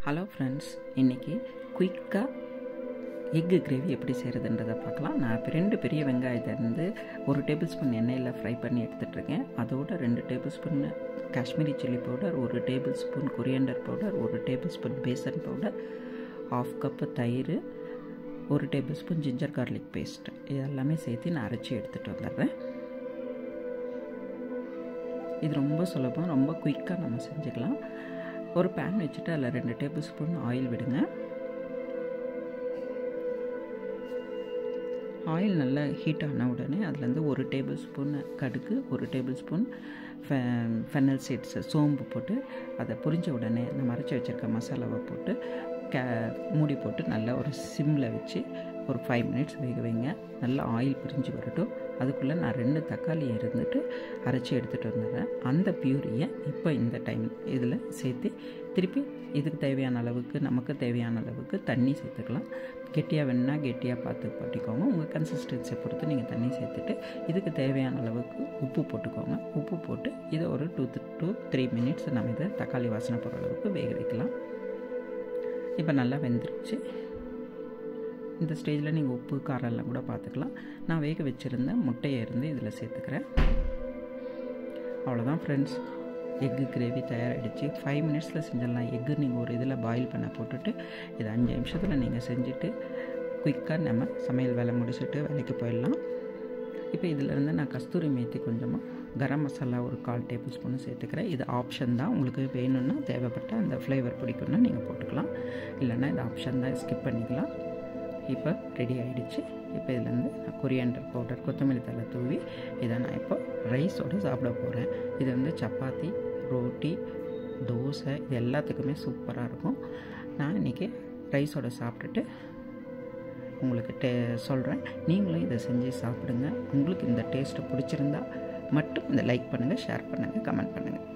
Hello friends, இன்றைக்கி குயிக்காக egg gravy எப்படி செய்கிறதுன்றதை பார்க்கலாம். நான் இப்போ 2 பெரிய வெங்காயத்தை வந்து 1 டேபிள் ஸ்பூன் எண்ணெயில் ஃப்ரை பண்ணி எடுத்துகிட்ருக்கேன். அதோட 2 tablespoon Kashmiri chilli powder, 1 tablespoon coriander powder, 1 tablespoon besan powder, 1/2 cup தயிர், 1 tablespoon ginger garlic paste, இதெல்லாமே சேர்த்து நான் அரைச்சி எடுத்துகிட்டு வந்துடுறேன். இது ரொம்ப சுலபம், ரொம்ப குயிக்காக நம்ம செஞ்சுக்கலாம். ஒரு பேன் வச்சுட்டு அதில் 2 டேபிள் ஸ்பூன் ஆயில் விடுங்க. ஆயில் நல்லா ஹீட் ஆன உடனே அதுலேருந்து 1 டேபிள் ஸ்பூன் கடுகு, 1 டேபிள் ஸ்பூன் ஃபெனல் சீட்ஸ் சோம்பு போட்டு அதை பொரிஞ்ச உடனே நம்ம அரைச்சி வச்சுருக்க மசாலாவை போட்டு மூடி போட்டு நல்லா ஒரு சிம்மில் வச்சு ஒரு 5 மினிட்ஸ் வேக வைங்க. நல்லா ஆயில் பிரிஞ்சு வரட்டும். அதுக்குள்ளே நான் 2 தக்காளி இருந்துட்டு அரைச்சி எடுத்துகிட்டு வந்துடுறேன். அந்த பியூரியை இப்போ இந்த டைம் இதில் சேர்த்து திருப்பி இதுக்கு தேவையான அளவுக்கு, நமக்கு தேவையான அளவுக்கு தண்ணி சேர்த்துக்கலாம். கெட்டியாக வேணுன்னா கெட்டியாக பார்த்து பண்ணிக்கோங்க. உங்கள் கன்சிஸ்டன்சியை பொறுத்து நீங்கள் தண்ணி சேர்த்துட்டு இதுக்கு தேவையான அளவுக்கு உப்பு போட்டுக்கோங்க. உப்பு போட்டு இதை ஒரு 2 to 3 மினிட்ஸ் நம்ம இதை தக்காளி வாசனை போகிற அளவுக்கு வேக வைக்கலாம். இப்போ நல்லா வெந்துருச்சு. இந்த ஸ்டேஜில் நீங்கள் உப்பு காரம் எல்லாம் கூட பார்த்துக்கலாம். நான் வேக வச்சுருந்த முட்டையை இருந்து இதில் சேர்த்துக்கிறேன். அவ்வளோதான் ஃப்ரெண்ட்ஸ், எக்கு கிரேவி தயாராகிடுச்சு. 5 மினிட்ஸில் செஞ்சிடலாம். எக்கு நீங்கள் ஒரு இதில் பாயில் பண்ண போட்டுட்டு இதை 5 நிமிஷத்தில் நீங்கள் செஞ்சுட்டு குயிக்காக நம்ம சமையல் வேலை முடிச்சுட்டு வேலைக்கு போயிடலாம். இப்போ இதிலேருந்து நான் கஸ்தூரி மேத்தி கொஞ்சமாக, கரம் மசாலா ஒரு 1/4 டேபிள் ஸ்பூன் சேர்த்துக்கிறேன். இது ஆப்ஷன் தான். உங்களுக்கு வேணும்னா தேவைப்பட்ட அந்த ஃப்ளேவர் பிடிக்கும்னா நீங்கள் போட்டுக்கலாம், இல்லைன்னா இது ஆப்ஷன் தான், ஸ்கிப் பண்ணிக்கலாம். இப்போ ரெடி ஆகிடுச்சு. இப்போ இதுலேருந்து நான் கொரியண்டர் பவுடர், கொத்தமல்லி தழை தூவி இதை நான் இப்போ ரைஸோடு சாப்பிட போகிறேன். இது வந்து சப்பாத்தி, ரோட்டி, தோசை இது எல்லாத்துக்குமே சூப்பராக இருக்கும். நான் இன்றைக்கி ரைஸோடு சாப்பிட்டுட்டு உங்களுக்கு சொல்கிறேன். நீங்களும் இதை செஞ்சு சாப்பிடுங்க. உங்களுக்கு இந்த டேஸ்ட்டு பிடிச்சிருந்தா மட்டும் இந்த லைக் பண்ணுங்கள், ஷேர் பண்ணுங்கள், கமெண்ட் பண்ணுங்கள்.